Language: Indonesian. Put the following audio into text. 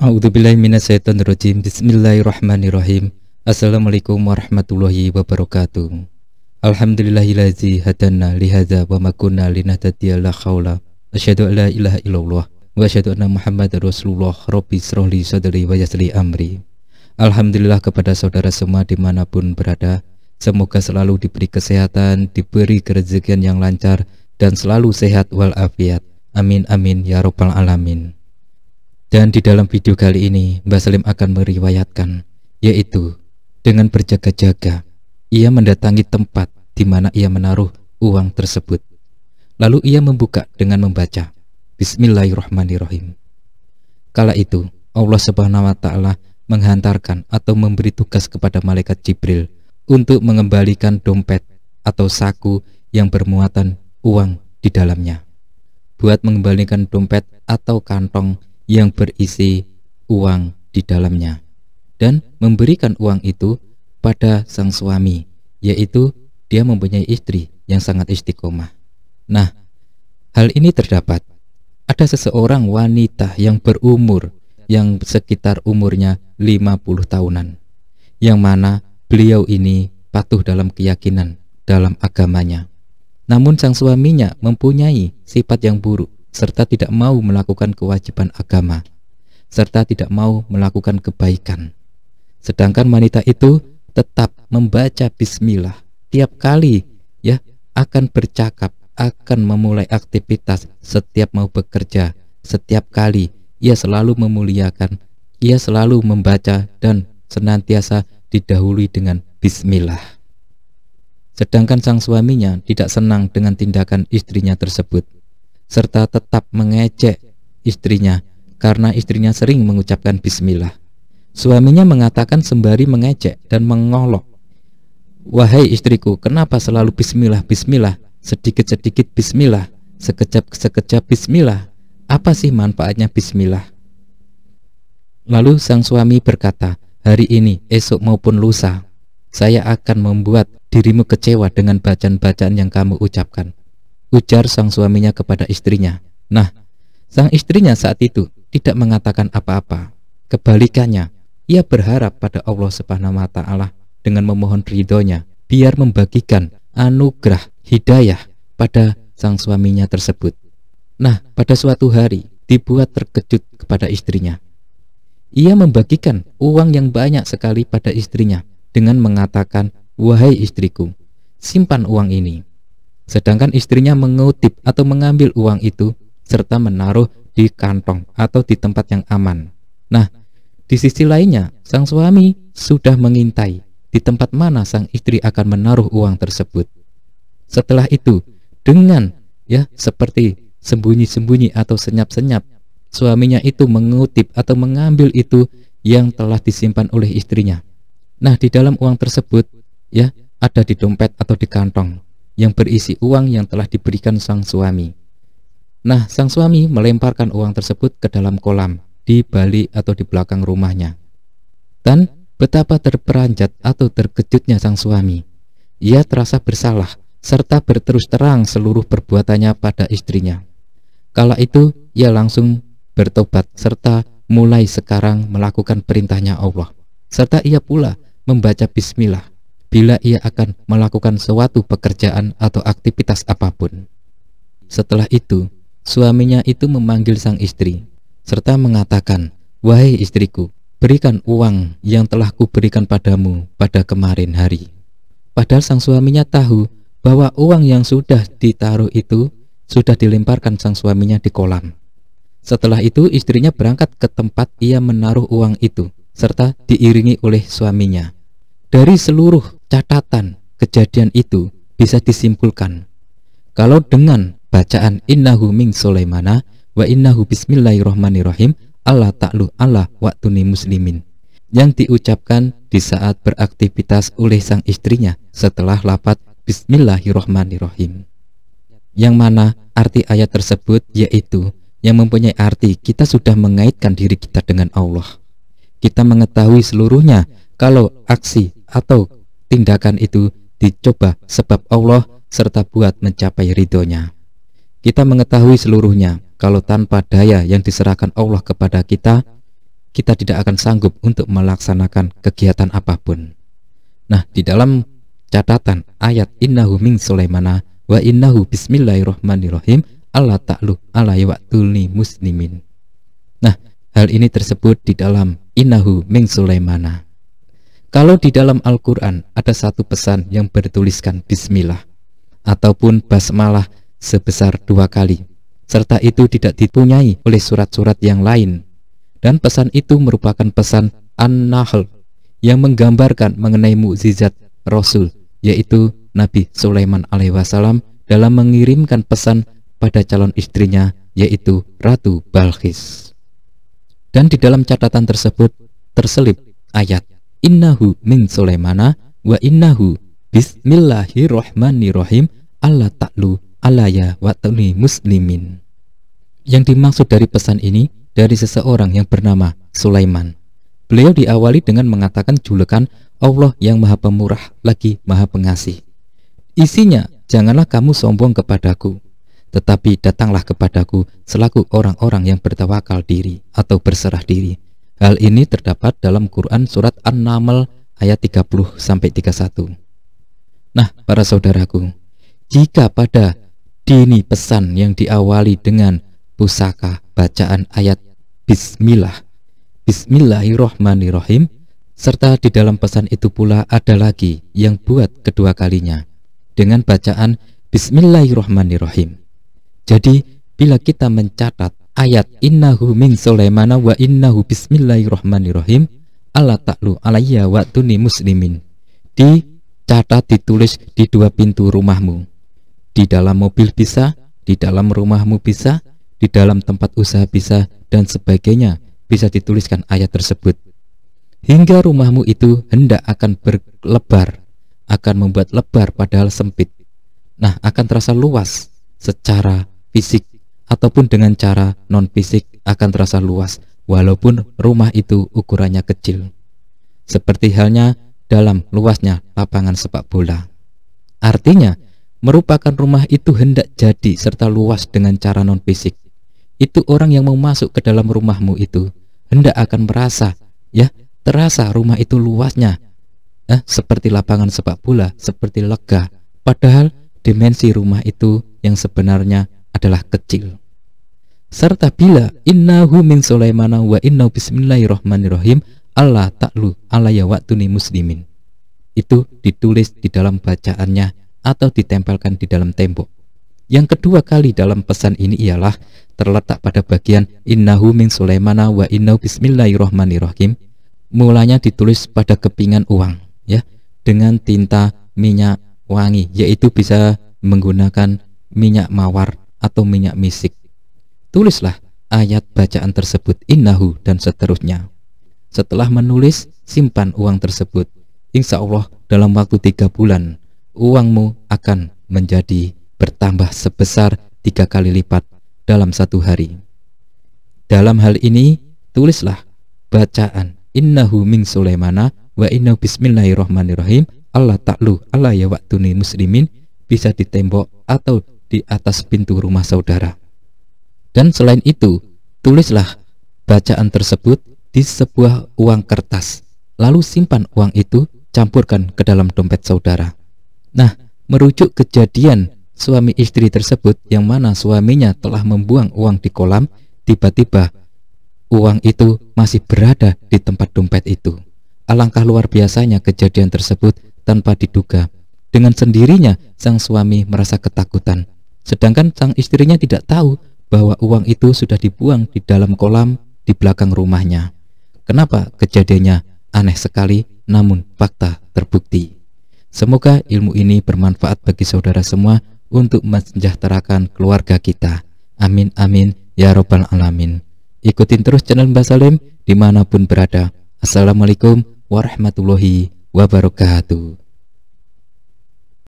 A'udzubillahi minasyaitonirrajim. Bismillahirrahmanirrahim. Assalamualaikum warahmatullahi wabarakatuh. Alhamdulillahillazi hadana lihadza wa ma kunna linahtadiya la haula. Asyhadu an la ilaha illallah wa asyhadu anna Muhammadar Rasulullah. Rabbi shrah li sadri wa yassir li amri. Alhamdulillah kepada saudara semua dimanapun berada. Semoga selalu diberi kesehatan, diberi kerezekian yang lancar, dan selalu sehat walafiat. Amin amin ya rabbal alamin. Dan di dalam video kali ini Mbah Salim akan meriwayatkan, yaitu dengan berjaga-jaga ia mendatangi tempat di mana ia menaruh uang tersebut. Lalu ia membuka dengan membaca Bismillahirrahmanirrahim. Kala itu Allah Subhanahu wa Ta'ala menghantarkan atau memberi tugas kepada malaikat Jibril untuk mengembalikan dompet atau saku yang bermuatan uang di dalamnya. Buat mengembalikan dompet atau kantong yang berisi uang di dalamnya, dan memberikan uang itu pada sang suami, yaitu dia mempunyai istri yang sangat istiqomah. Nah, hal ini terdapat ada seseorang wanita yang berumur yang sekitar umurnya 50 tahunan, yang mana beliau ini patuh dalam keyakinan dalam agamanya. Namun sang suaminya mempunyai sifat yang buruk, serta tidak mau melakukan kewajiban agama, serta tidak mau melakukan kebaikan. Sedangkan wanita itu tetap membaca bismillah tiap kali akan bercakap, akan memulai aktivitas, setiap mau bekerja, setiap kali ia selalu memuliakan, ia selalu membaca dan senantiasa didahului dengan bismillah. Sedangkan sang suaminya tidak senang dengan tindakan istrinya tersebut, serta tetap mengejek istrinya karena istrinya sering mengucapkan bismillah. Suaminya mengatakan sembari mengejek dan mengolok, "Wahai istriku, kenapa selalu bismillah, bismillah, sedikit-sedikit bismillah, sekejap-sekejap bismillah, apa sih manfaatnya bismillah?" Lalu sang suami berkata, "Hari ini, esok maupun lusa, saya akan membuat dirimu kecewa dengan bacaan-bacaan yang kamu ucapkan," ujar sang suaminya kepada istrinya. Nah, sang istrinya saat itu tidak mengatakan apa-apa. Kebalikannya, ia berharap pada Allah Subhanahu wa Ta'ala dengan memohon ridhonya, biar membagikan anugerah hidayah pada sang suaminya tersebut. Nah, pada suatu hari dibuat terkejut kepada istrinya. Ia membagikan uang yang banyak sekali pada istrinya dengan mengatakan, "Wahai istriku, simpan uang ini." Sedangkan istrinya mengutip atau mengambil uang itu serta menaruh di kantong atau di tempat yang aman. Nah, di sisi lainnya sang suami sudah mengintai di tempat mana sang istri akan menaruh uang tersebut. Setelah itu, dengan seperti sembunyi-sembunyi atau senyap-senyap, suaminya itu mengutip atau mengambil itu yang telah disimpan oleh istrinya. Nah, di dalam uang tersebut ada di dompet atau di kantong yang berisi uang yang telah diberikan sang suami. Nah, sang suami melemparkan uang tersebut ke dalam kolam di balik atau di belakang rumahnya. Dan betapa terperanjat atau terkejutnya sang suami. Ia terasa bersalah serta berterus terang seluruh perbuatannya pada istrinya. Kala itu ia langsung bertobat serta mulai sekarang melakukan perintahnya Allah. Serta ia pula membaca bismillah bila ia akan melakukan suatu pekerjaan atau aktivitas apapun. Setelah itu, suaminya itu memanggil sang istri serta mengatakan, "Wahai istriku, berikan uang yang telah kuberikan padamu pada kemarin hari." Padahal sang suaminya tahu bahwa uang yang sudah ditaruh itu sudah dilemparkan sang suaminya di kolam. Setelah itu istrinya berangkat ke tempat ia menaruh uang itu serta diiringi oleh suaminya. Dari seluruh catatan kejadian itu bisa disimpulkan kalau dengan bacaan innahu min Sulaimana wa innahu bismillahirrahmanirrahim Allah ta'lu Allah wa'tuni muslimin yang diucapkan di saat beraktivitas oleh sang istrinya setelah lafaz bismillahirrahmanirrahim, yang mana arti ayat tersebut yaitu yang mempunyai arti kita sudah mengaitkan diri kita dengan Allah. Kita mengetahui seluruhnya kalau aksi atau tindakan itu dicoba sebab Allah serta buat mencapai ridhonya. Kita mengetahui seluruhnya kalau tanpa daya yang diserahkan Allah kepada kita, kita tidak akan sanggup untuk melaksanakan kegiatan apapun. Nah, di dalam catatan ayat innahu min Sulaimana wa innahu bismillahirrahmanirrahim alla ta'lu alayya wa'tuni muslimin. Nah, hal ini tersebut di dalam innahu min Sulaimana. Kalau di dalam Al-Quran ada satu pesan yang bertuliskan bismillah ataupun basmalah sebesar 2 kali, serta itu tidak dipunyai oleh surat-surat yang lain, dan pesan itu merupakan pesan An-Nahl yang menggambarkan mengenai mukjizat Rasul, yaitu Nabi Sulaiman alaihi wasallam dalam mengirimkan pesan pada calon istrinya, yaitu Ratu Balqis. Dan di dalam catatan tersebut terselip ayat innahu min Sulaimana wa innahu bismillahirrahmanirrahim alla ta'lu alayya wa'tuni muslimin. Yang dimaksud dari pesan ini dari seseorang yang bernama Sulaiman. Beliau diawali dengan mengatakan julukan Allah yang Maha Pemurah lagi Maha Pengasih. Isinya, janganlah kamu sombong kepadaku, tetapi datanglah kepadaku selaku orang-orang yang bertawakal diri atau berserah diri. Hal ini terdapat dalam Quran surat An-Naml ayat 30-31. Nah, para saudaraku, jika pada dini pesan yang diawali dengan pusaka bacaan ayat bismillah, bismillahirrahmanirrahim, serta di dalam pesan itu pula ada lagi yang buat kedua kalinya dengan bacaan bismillahirrahmanirrahim. Jadi bila kita mencatat ayat innahu min Sulaimana wa innahu bismillahirrahmanirrahim alla ta'lu alayya wa'tuni muslimin, dicatat, ditulis di 2 pintu rumahmu, di dalam mobil bisa, di dalam rumahmu bisa, di dalam tempat usaha bisa, dan sebagainya bisa dituliskan ayat tersebut, hingga rumahmu itu hendak akan berlebar, akan membuat lebar padahal sempit. Nah, akan terasa luas secara fisik ataupun dengan cara non fisik akan terasa luas walaupun rumah itu ukurannya kecil, seperti halnya dalam luasnya lapangan sepak bola. Artinya merupakan rumah itu hendak jadi serta luas dengan cara non fisik. Itu orang yang mau masuk ke dalam rumahmu itu hendak akan merasa, terasa rumah itu luasnya seperti lapangan sepak bola, seperti lega, padahal dimensi rumah itu yang sebenarnya adalah kecil. Serta bila innahu min Sulaimana wa innahu bismillahirrahmanirrahim alla ta'lu alayya wa'tuni muslimin, itu ditulis di dalam bacaannya atau ditempelkan di dalam tembok. Yang kedua kali dalam pesan ini ialah terletak pada bagian innahu min Sulaimana wa innahu bismillahirrahmanirrahim. Mulanya ditulis pada kepingan uang, dengan tinta minyak wangi, yaitu bisa menggunakan minyak mawar atau minyak misik. Tulislah ayat bacaan tersebut innahu dan seterusnya. Setelah menulis, simpan uang tersebut. Insya Allah dalam waktu 3 bulan uangmu akan menjadi bertambah sebesar 3 kali lipat dalam 1 hari. Dalam hal ini tulislah bacaan innahu min Sulaimana wa innahu bismillahirrahmanirrahim alla ta'lu alayya wa'tuni muslimin, bisa di tembok atau di atas pintu rumah saudara. Dan selain itu, tulislah bacaan tersebut di sebuah uang kertas, lalu simpan uang itu, campurkan ke dalam dompet saudara. Nah, merujuk kejadian suami istri tersebut yang mana suaminya telah membuang uang di kolam, tiba-tiba uang itu masih berada di tempat dompet itu. Alangkah luar biasanya kejadian tersebut tanpa diduga. Dengan sendirinya sang suami merasa ketakutan, sedangkan sang istrinya tidak tahu bahwa uang itu sudah dibuang di dalam kolam di belakang rumahnya. Kenapa kejadiannya aneh sekali, namun fakta terbukti. Semoga ilmu ini bermanfaat bagi saudara semua untuk mensejahterakan keluarga kita. Amin amin ya robbal alamin. Ikutin terus channel Mbah Salim dimanapun berada. Assalamualaikum warahmatullahi wabarakatuh.